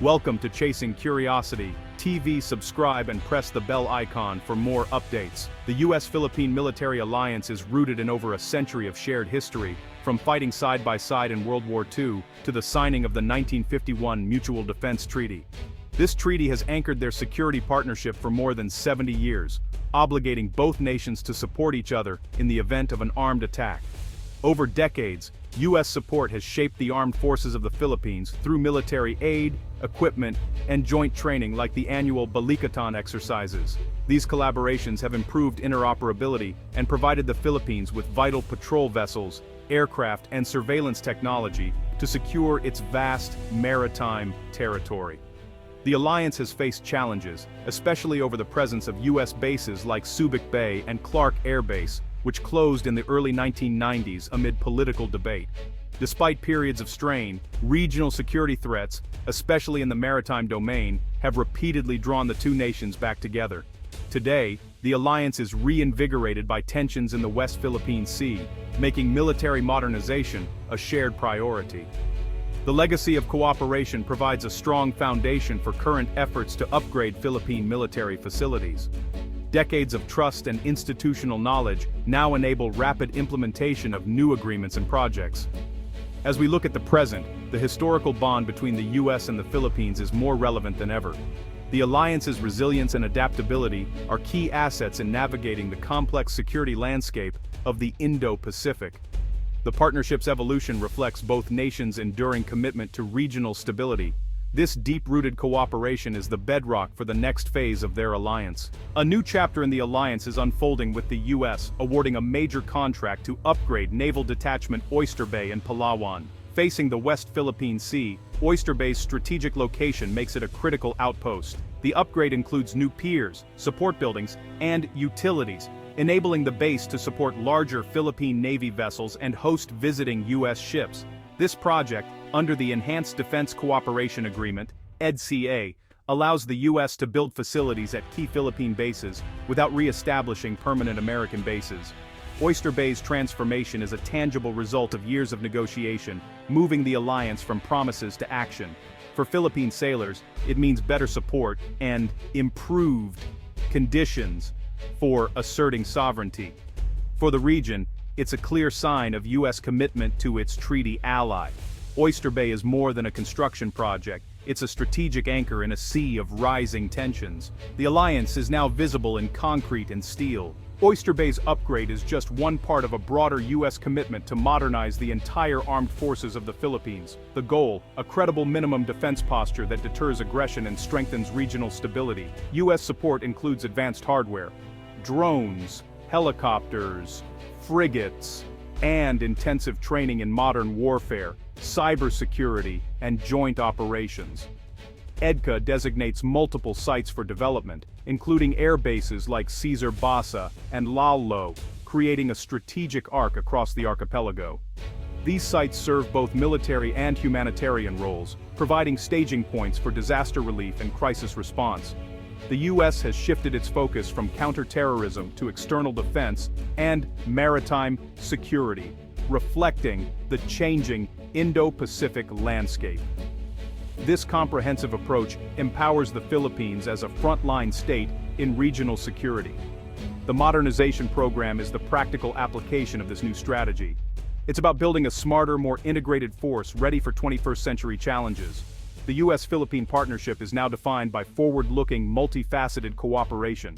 Welcome to Chasing Curiosity TV. Subscribe and press the bell icon for more updates. The U.S.-Philippine military alliance is rooted in over a century of shared history, from fighting side by side in World War II to the signing of the 1951 Mutual Defense Treaty. This treaty has anchored their security partnership for more than 70 years, obligating both nations to support each other in the event of an armed attack. Over decades, U.S. support has shaped the armed forces of the Philippines through military aid, equipment, and joint training like the annual Balikatan exercises. These collaborations have improved interoperability and provided the Philippines with vital patrol vessels, aircraft, and surveillance technology to secure its vast maritime territory. The alliance has faced challenges, especially over the presence of U.S. bases like Subic Bay and Clark Air Base, which closed in the early 1990s amid political debate. Despite periods of strain, regional security threats, especially in the maritime domain, have repeatedly drawn the two nations back together. Today, the alliance is reinvigorated by tensions in the West Philippine Sea, making military modernization a shared priority. The legacy of cooperation provides a strong foundation for current efforts to upgrade Philippine military facilities. Decades of trust and institutional knowledge now enable rapid implementation of new agreements and projects. As we look at the present, the historical bond between the U.S. and the Philippines is more relevant than ever. The alliance's resilience and adaptability are key assets in navigating the complex security landscape of the Indo-Pacific. The partnership's evolution reflects both nations' enduring commitment to regional stability. This deep-rooted cooperation is the bedrock for the next phase of their alliance. A new chapter in the alliance is unfolding with the U.S. awarding a major contract to upgrade Naval Detachment Oyster Bay in Palawan. Facing the West Philippine Sea, Oyster Bay's strategic location makes it a critical outpost. The upgrade includes new piers, support buildings, and utilities, enabling the base to support larger Philippine Navy vessels and host visiting U.S. ships. This project, under the Enhanced Defense Cooperation Agreement, EDCA, allows the U.S. to build facilities at key Philippine bases without re-establishing permanent American bases. Oyster Bay's transformation is a tangible result of years of negotiation, moving the alliance from promises to action. For Philippine sailors, it means better support and improved conditions for asserting sovereignty. For the region, it's a clear sign of U.S. commitment to its treaty ally. Oyster Bay is more than a construction project, it's a strategic anchor in a sea of rising tensions. The alliance is now visible in concrete and steel. Oyster Bay's upgrade is just one part of a broader U.S. commitment to modernize the entire armed forces of the Philippines. The goal, a credible minimum defense posture that deters aggression and strengthens regional stability. U.S. support includes advanced hardware, drones, helicopters, frigates, and intensive training in modern warfare, cybersecurity, and joint operations. EDCA designates multiple sites for development, including air bases like Cesar Basa and Lalo, creating a strategic arc across the archipelago. These sites serve both military and humanitarian roles, providing staging points for disaster relief and crisis response. The U.S. has shifted its focus from counterterrorism to external defense and maritime security, reflecting the changing Indo-Pacific landscape. This comprehensive approach empowers the Philippines as a frontline state in regional security. The modernization program is the practical application of this new strategy. It's about building a smarter, more integrated force ready for 21st century challenges. The U.S.-Philippine partnership is now defined by forward-looking, multifaceted cooperation.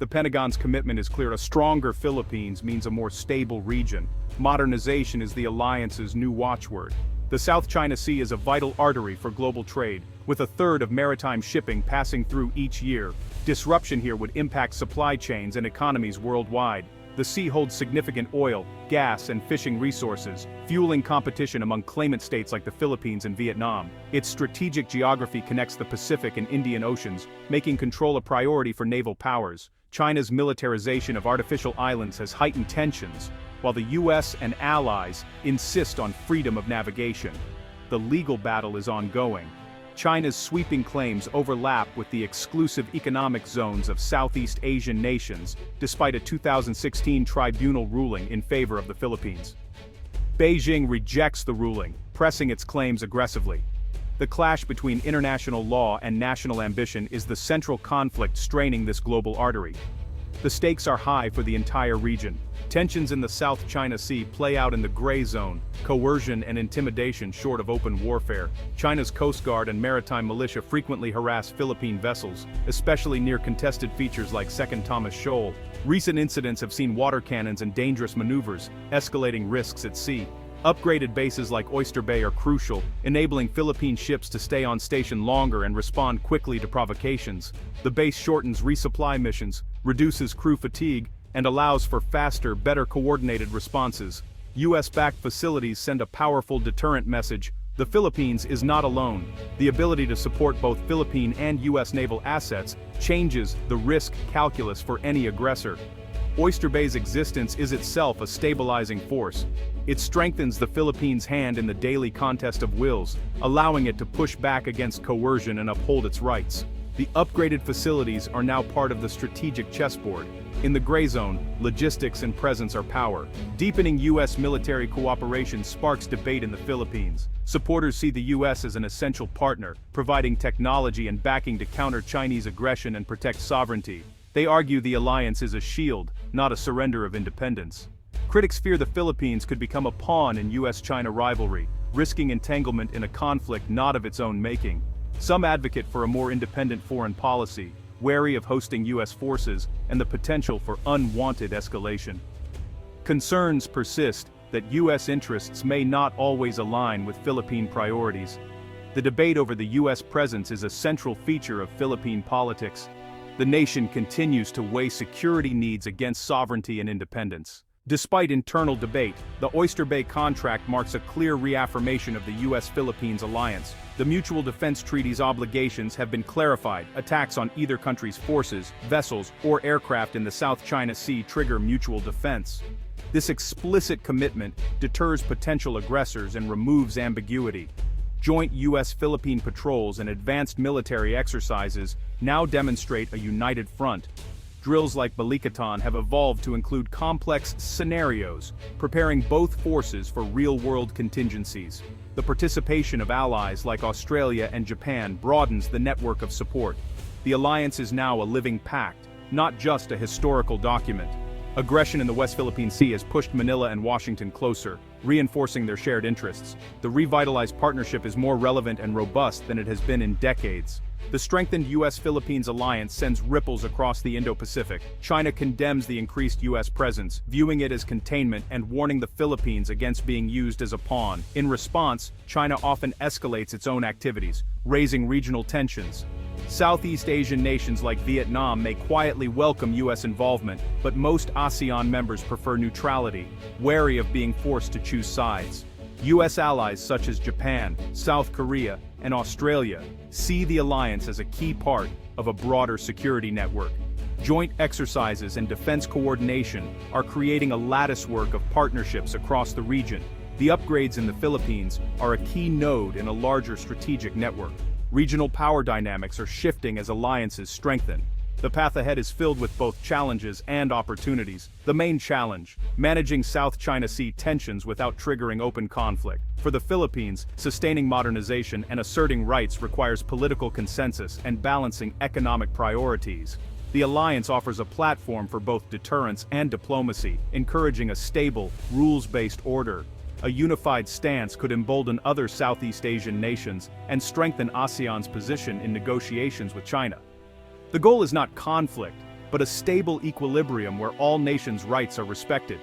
The Pentagon's commitment is clear: a stronger Philippines means a more stable region. Modernization is the alliance's new watchword. The South China Sea is a vital artery for global trade, with a third of maritime shipping passing through each year. Disruption here would impact supply chains and economies worldwide. The sea holds significant oil, gas, and fishing resources, fueling competition among claimant states like the Philippines and Vietnam. Its strategic geography connects the Pacific and Indian Oceans, making control a priority for naval powers. China's militarization of artificial islands has heightened tensions, while the U.S. and allies insist on freedom of navigation. The legal battle is ongoing. China's sweeping claims overlap with the exclusive economic zones of Southeast Asian nations, despite a 2016 tribunal ruling in favor of the Philippines. Beijing rejects the ruling, pressing its claims aggressively. The clash between international law and national ambition is the central conflict straining this global artery. The stakes are high for the entire region. Tensions in the South China Sea play out in the gray zone, coercion and intimidation short of open warfare. China's Coast Guard and maritime militia frequently harass Philippine vessels, especially near contested features like Second Thomas Shoal. Recent incidents have seen water cannons and dangerous maneuvers, escalating risks at sea. Upgraded bases like Oyster Bay are crucial, enabling Philippine ships to stay on station longer and respond quickly to provocations. The base shortens resupply missions, reduces crew fatigue, and allows for faster, better coordinated responses. US-backed facilities send a powerful deterrent message. The Philippines is not alone. The ability to support both Philippine and US naval assets changes the risk calculus for any aggressor. Oyster Bay's existence is itself a stabilizing force. It strengthens the Philippines' hand in the daily contest of wills, allowing it to push back against coercion and uphold its rights. The upgraded facilities are now part of the strategic chessboard. In the gray zone, logistics and presence are power. Deepening U.S. military cooperation sparks debate in the Philippines. Supporters see the U.S. as an essential partner, providing technology and backing to counter Chinese aggression and protect sovereignty. They argue the alliance is a shield, not a surrender of independence. Critics fear the Philippines could become a pawn in U.S.-China rivalry, risking entanglement in a conflict not of its own making. Some advocate for a more independent foreign policy, wary of hosting U.S. forces and the potential for unwanted escalation. Concerns persist that U.S. interests may not always align with Philippine priorities. The debate over the U.S. presence is a central feature of Philippine politics. The nation continues to weigh security needs against sovereignty and independence. Despite internal debate, the Oyster Bay contract marks a clear reaffirmation of the U.S.-Philippines alliance. The Mutual Defense Treaty's obligations have been clarified. Attacks on either country's forces, vessels, or aircraft in the South China Sea trigger mutual defense. This explicit commitment deters potential aggressors and removes ambiguity. Joint U.S.-Philippine patrols and advanced military exercises now demonstrate a united front. Drills like Balikatan have evolved to include complex scenarios, preparing both forces for real-world contingencies. The participation of allies like Australia and Japan broadens the network of support. The alliance is now a living pact, not just a historical document. Aggression in the West Philippine Sea has pushed Manila and Washington closer, reinforcing their shared interests. The revitalized partnership is more relevant and robust than it has been in decades. The strengthened U.S.-Philippines alliance sends ripples across the Indo-Pacific. China condemns the increased U.S. presence, viewing it as containment and warning the Philippines against being used as a pawn. In response, China often escalates its own activities, raising regional tensions. Southeast Asian nations like Vietnam may quietly welcome U.S. involvement, but most ASEAN members prefer neutrality, wary of being forced to choose sides. U.S. allies such as Japan, South Korea, and Australia see the alliance as a key part of a broader security network. Joint exercises and defense coordination are creating a latticework of partnerships across the region. The upgrades in the Philippines are a key node in a larger strategic network. Regional power dynamics are shifting as alliances strengthen. The path ahead is filled with both challenges and opportunities. The main challenge: managing South China Sea tensions without triggering open conflict. For the Philippines, sustaining modernization and asserting rights requires political consensus and balancing economic priorities. The alliance offers a platform for both deterrence and diplomacy, encouraging a stable, rules-based order. A unified stance could embolden other Southeast Asian nations and strengthen ASEAN's position in negotiations with China. The goal is not conflict, but a stable equilibrium where all nations' rights are respected.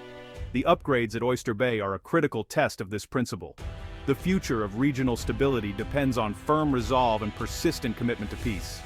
The upgrades at Oyster Bay are a critical test of this principle. The future of regional stability depends on firm resolve and persistent commitment to peace.